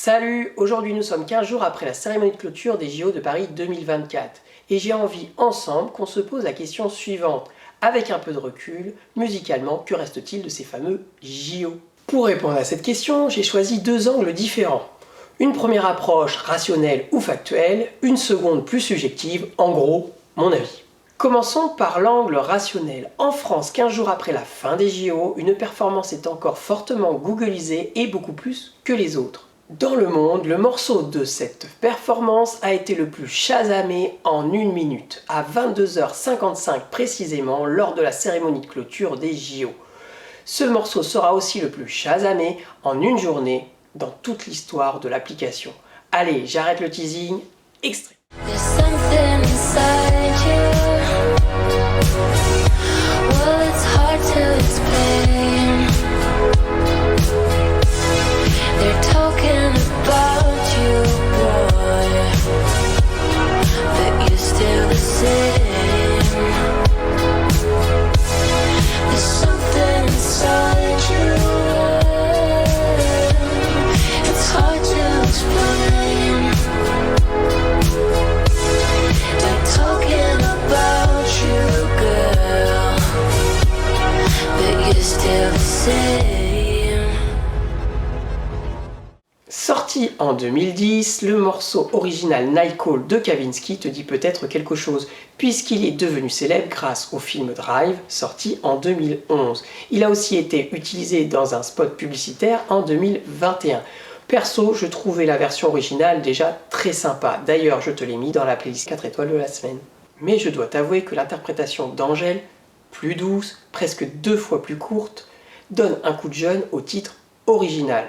Salut! Aujourd'hui nous sommes 15 jours après la cérémonie de clôture des JO de Paris 2024 et j'ai envie ensemble qu'on se pose la question suivante. Avec un peu de recul, musicalement, que reste-t-il de ces fameux JO? Pour répondre à cette question, j'ai choisi deux angles différents. Une première approche rationnelle ou factuelle, une seconde plus subjective, en gros, mon avis. Commençons par l'angle rationnel. En France, 15 jours après la fin des JO, une performance est encore fortement googlisée et beaucoup plus que les autres. Dans le monde, le morceau de cette performance a été le plus chasamé en 1 minute, à 22h55 précisément, lors de la cérémonie de clôture des JO. Ce morceau sera aussi le plus chasamé en une journée dans toute l'histoire de l'application. Allez, j'arrête le teasing, extrait. Sorti en 2010, le morceau original Night Call de Kavinsky te dit peut-être quelque chose, puisqu'il est devenu célèbre grâce au film Drive, sorti en 2011. Il a aussi été utilisé dans un spot publicitaire en 2021. Perso, je trouvais la version originale déjà très sympa. D'ailleurs, je te l'ai mis dans la playlist 4 étoiles de la semaine. Mais je dois t'avouer que l'interprétation d'Angèle, plus douce, presque 2 fois plus courte, donne un coup de jeune au titre original.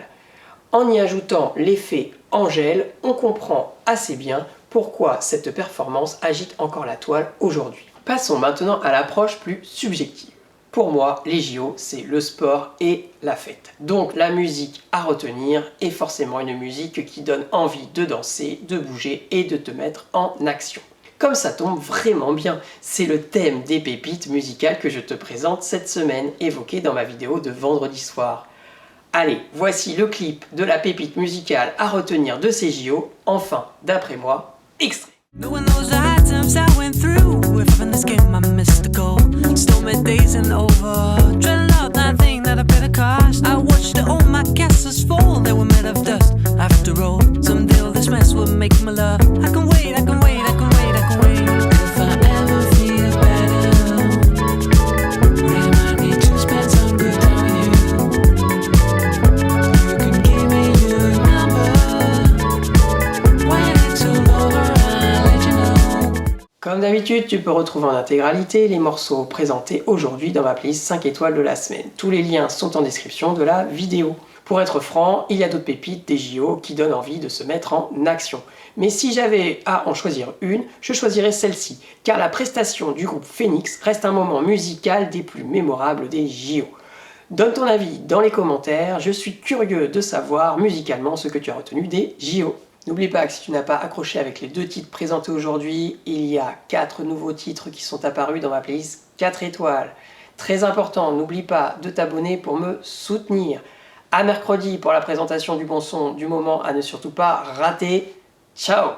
En y ajoutant l'effet Angèle, on comprend assez bien pourquoi cette performance agite encore la toile aujourd'hui. Passons maintenant à l'approche plus subjective. Pour moi, les JO, c'est le sport et la fête. Donc la musique à retenir est forcément une musique qui donne envie de danser, de bouger et de te mettre en action. Comme ça tombe vraiment bien, c'est le thème des pépites musicales que je te présente cette semaine, évoqué dans ma vidéo de vendredi soir. Allez, voici le clip de la pépite musicale à retenir de ces JO, enfin, d'après moi, extrait. Comme d'habitude, tu peux retrouver en intégralité les morceaux présentés aujourd'hui dans ma playlist 5 étoiles de la semaine. Tous les liens sont en description de la vidéo. Pour être franc, il y a d'autres pépites des JO qui donnent envie de se mettre en action. Mais si j'avais à en choisir une, je choisirais celle-ci, car la prestation du groupe Phoenix reste un moment musical des plus mémorables des JO. Donne ton avis dans les commentaires, je suis curieux de savoir musicalement ce que tu as retenu des JO. N'oublie pas que si tu n'as pas accroché avec les 2 titres présentés aujourd'hui, il y a 4 nouveaux titres qui sont apparus dans ma playlist 4 étoiles. Très important, n'oublie pas de t'abonner pour me soutenir. À mercredi pour la présentation du bon son du moment à ne surtout pas rater. Ciao!